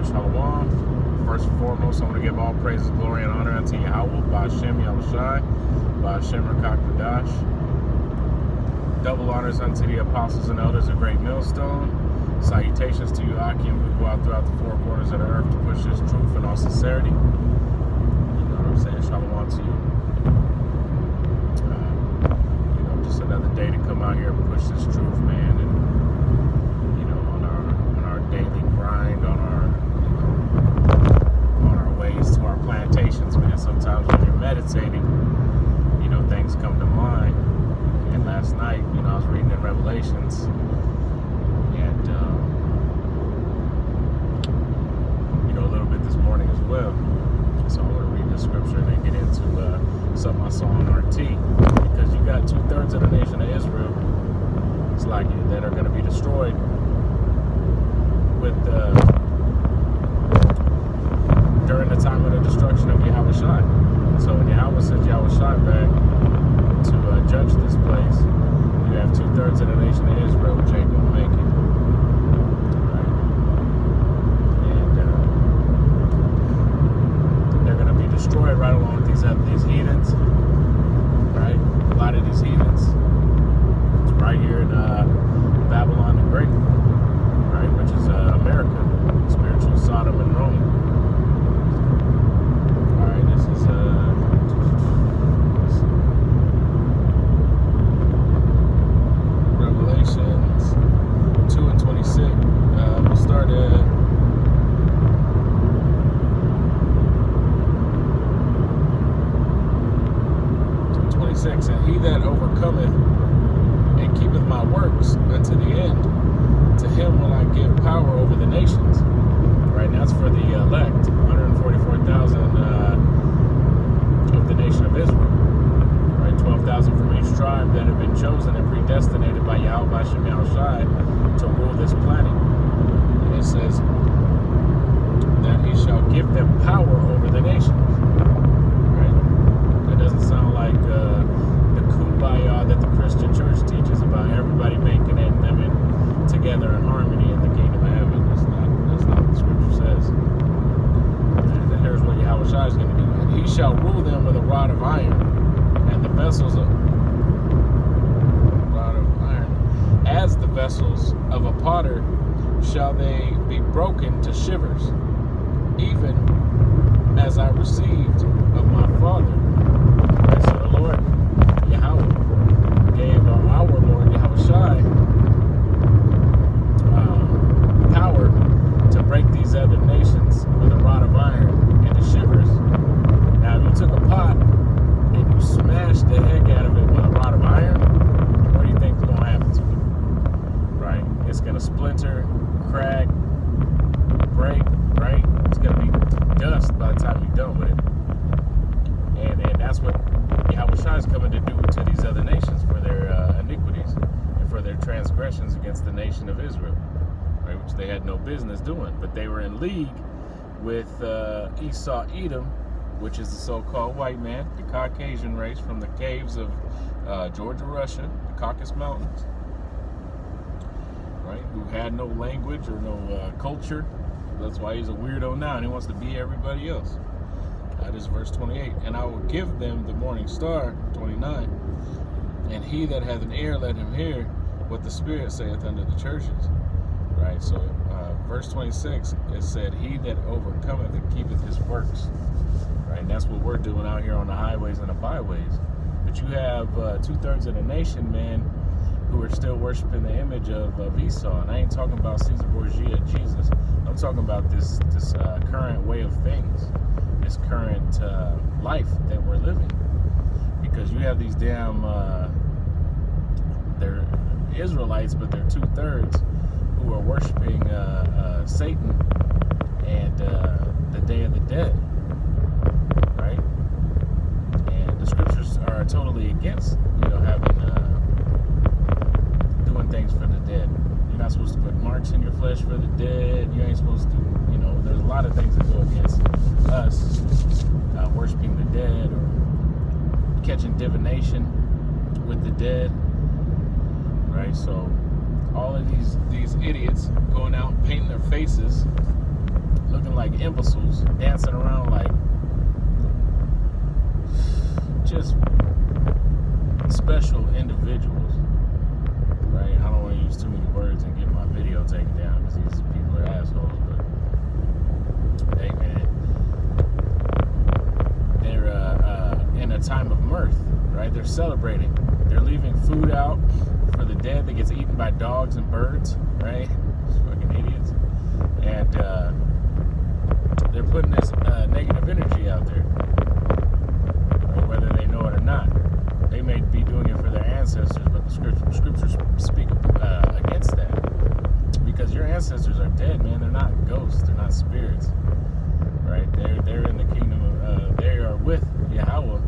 Shalom. First and foremost, I want to give all praises, glory, and honor unto Yahweh, Ba'Shem Yahushai, Ba'Shem Rakak Vadash. Double honors unto the apostles and elders of Great Millstone. Salutations to you, Akim, who go out throughout the four corners of the earth to push this truth in all sincerity. You know what I'm saying? Shalom to you. Just another day to come out here and push this truth, man. And on our daily grind, on our ways to our plantations, man. Sometimes when you're meditating, things come to mind. And last night, I was reading in Revelations, and a little bit this morning as well. So I'm going to read the scripture and then get into something I saw on RT. Because you got 2/3 of the nation of Israel, it's like that are going to be destroyed with during the time of the destruction of Yahushua. So when Yahweh sends Yahushua back to judge this place, you have 2/3 of the nation of Israel, which ain't going to make it. Right? And they're going to be destroyed right along with these heathens. Right? A lot of these heathens. It's right here in Babylon the Great, right? Which is America, spiritual Sodom and Rome. All right, this is Revelations 2:26. We'll start at 26. And he that overcometh and keepeth my works unto the end, to him will I give power over the nations. Right now, it's for the elect, 144,000 of the nation of Israel. Right, 12,000 from each tribe that have been chosen and predestinated by Yahweh Ba'Shem Yahushai to rule this planet. And it says that he shall give them power over the nations. Right? That doesn't sound like the kumbaya that the Christian church teaches about everybody making it and living together in harmony in the kingdom of heaven. That's not what the scripture says. And here's what Yahushua is going to do. And he shall rule them with a rod of iron, and the vessels of rod of iron, as the vessels of a potter, shall they be broken to shivers, even as I received of my Father. And so the Lord Yahweh gave our Lord Yahushua power to break these other nations with a rod of iron into shivers. Now, if you took a pot and you smashed the heck out of it with a rod of iron, what do you think is going to happen to it? Right? It's going to splinter, crack, break, right? It's going to be dust by the time you're done with it. And that's what Yahushua is coming to do to these other nations for their iniquities and for their transgressions against the nation of Israel. Right, which they had no business doing, but they were in league with Esau Edom, which is the so-called white man, the Caucasian race from the caves of Georgia, Russia, the Caucasus Mountains, right? Who had no language or no culture. That's why he's a weirdo now, and he wants to be everybody else. That is verse 28. And I will give them the morning star, 29. And he that hath an ear, let him hear what the Spirit saith unto the churches. Right, so verse 26, it said, he that overcometh and keepeth his works. Right, and that's what we're doing out here on the highways and the byways. But you have 2/3 of the nation, man, who are still worshiping the image of Esau. And I ain't talking about Caesar Borgia, Jesus. I'm talking about this current way of things, this current life that we're living. Because you have these damn, they're Israelites, but they're 2/3 who are worshiping Satan and the Day of the Dead, right? And the scriptures are totally against, having doing things for the dead. You're not supposed to put marks in your flesh for the dead. You ain't supposed to, there's a lot of things that go against us worshiping the dead or catching divination with the dead, right? So all of these idiots going out painting their faces looking like imbeciles, dancing around like just special individuals, right? I don't want to use too many words and get my video taken down because these people are assholes, but hey, man, they're in a time of mirth, right? They're celebrating. They're leaving food out for the dead that gets eaten by dogs and birds, right? These fucking idiots. And they're putting this negative energy out there, right? Whether they know it or not. They may be doing it for their ancestors, but the scriptures speak against that. Because your ancestors are dead, man. They're not ghosts. They're not spirits, right? They're in the kingdom of, they are with Yahweh,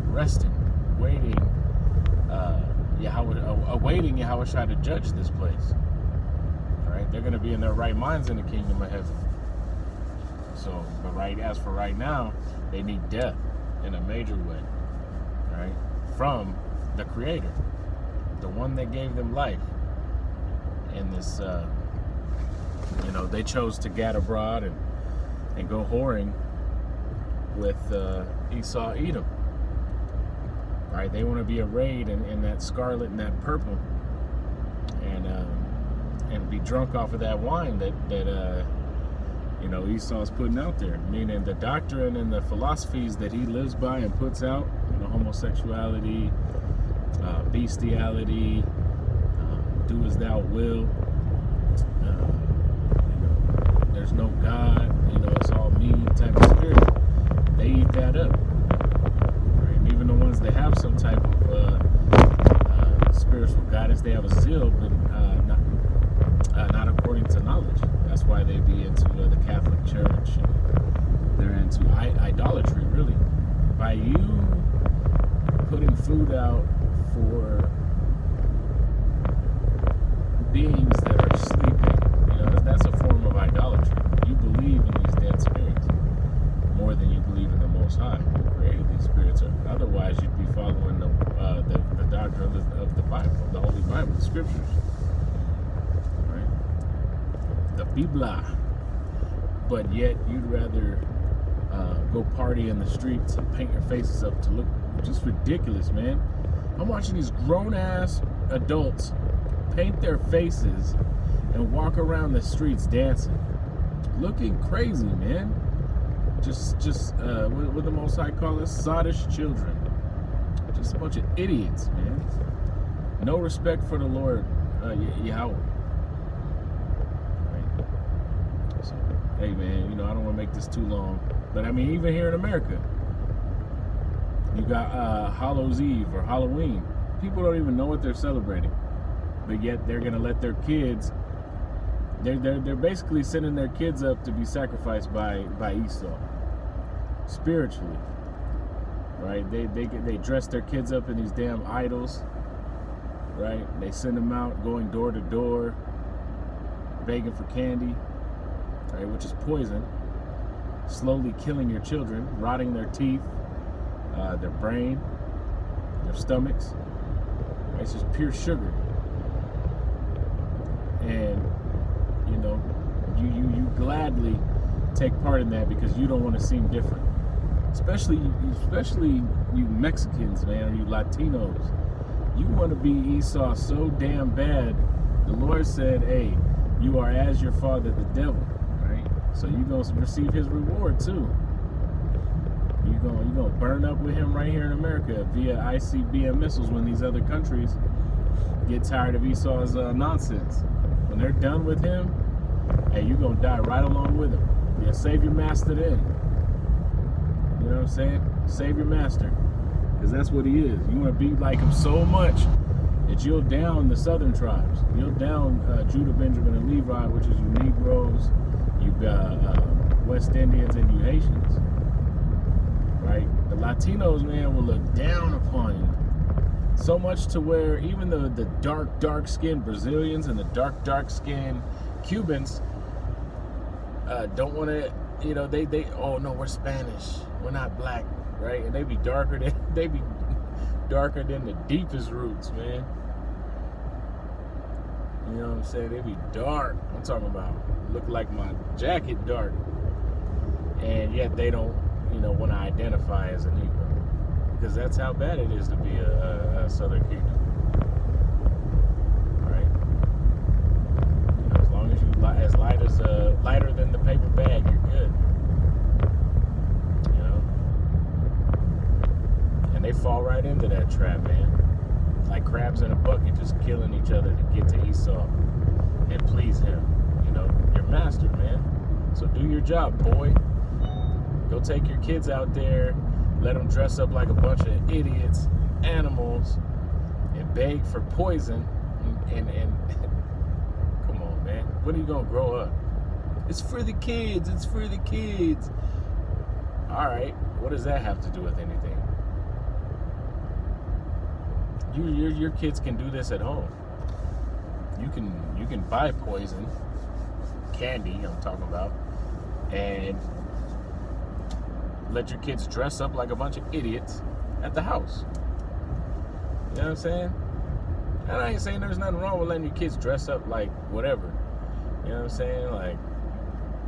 resting, waiting, awaiting Yahweh try to judge this place, right? They're going to be in their right minds in the kingdom of heaven. So, but as for right now, they need death in a major way, right? From the Creator, the one that gave them life. And this, they chose to gad abroad and go whoring with Esau, Edom. Right? They want to be arrayed in that scarlet and that purple, and be drunk off of that wine that Esau's putting out there. Meaning the doctrine and the philosophies that he lives by and puts out, homosexuality, bestiality, do as thou will. There's no God. It's all me type of spirit. They eat that up. Even the ones that have some type of spiritual guidance, they have a zeal, but not according to knowledge. That's why they be into the Catholic Church. They're into idolatry, really. By you putting food out for beings that are sleeping, that's a form of idolatry. You believe in these dead spirits more than you believe in the Most High, who created these spirits. Otherwise, you'd be following the doctrine of the Bible, the Holy Bible, the Scriptures, right? The Biblia. But yet, you'd rather go party in the streets and paint your faces up to look just ridiculous, man. I'm watching these grown-ass adults paint their faces and walk around the streets dancing, looking crazy, man. Just what the Most High call us, sottish children. Just a bunch of idiots, man. No respect for the Lord, Yahweh. Right? So, hey, man, I don't want to make this too long, but I mean, even here in America, you got Hallows Eve or Halloween. People don't even know what they're celebrating, but yet they're gonna let their kids. They're basically sending their kids up to be sacrificed by Esau, spiritually, right? They dress their kids up in these damn idols, right? They send them out going door to door, begging for candy, right? Which is poison, slowly killing your children, rotting their teeth, their brain, their stomachs. Right? It's just pure sugar, and you gladly take part in that because you don't want to seem different. Especially you Mexicans, man, or you Latinos. You want to be Esau so damn bad. The Lord said, hey, you are as your father the devil, right? So you're going to receive his reward too. You're going to burn up with him right here in America via ICBM missiles when these other countries get tired of Esau's nonsense. When they're done with him, hey, you're going to die right along with him. Yeah, save your master then. You know what I'm saying? Save your master. Because that's what he is. You want to be like him so much that you'll down the southern tribes. You'll down Judah, Benjamin, and Levi, which is you Negroes, you West Indians, and you Haitians. Right? The Latinos, man, will look down upon you. So much to where even the dark-skinned Brazilians and the dark-skinned Cubans don't want to, they oh no, we're Spanish, we're not black, right? And they be darker than the deepest roots, man. You know what I'm saying? They be dark. I'm talking about look like my jacket dark. and yet they don't, want to identify as a Negro, because that's how bad it is to be a Southern Kingdom, right? As long as you as lighter than the paper bag, you're good. And they fall right into that trap, man. Like crabs in a bucket, just killing each other to get to Esau and please him. Your master, man. So do your job, boy. Go take your kids out there, let them dress up like a bunch of idiots, animals, and beg for poison. And come on, man. When are you gonna grow up? It's for the kids. It's for the kids. All right. What does that have to do with anything? Your kids can do this at home. You can buy poison, candy I'm talking about, and let your kids dress up like a bunch of idiots at the house. You know what I'm saying? And I ain't saying there's nothing wrong with letting your kids dress up like whatever. You know what I'm saying? Like,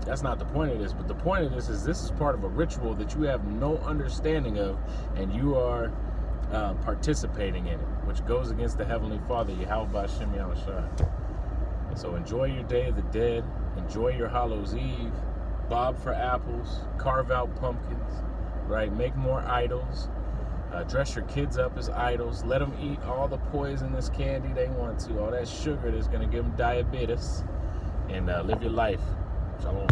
that's not the point of this. But the point of this is part of a ritual that you have no understanding of, and you are participating in it, which goes against the Heavenly Father, Yahweh B'Shem Yahushua. And so enjoy your Day of the Dead. Enjoy your Hallows Eve. Bob for apples. Carve out pumpkins. Right? Make more idols. Dress your kids up as idols. Let them eat all the poisonous candy they want to. All that sugar that's going to give them diabetes. And live your life. Shalom.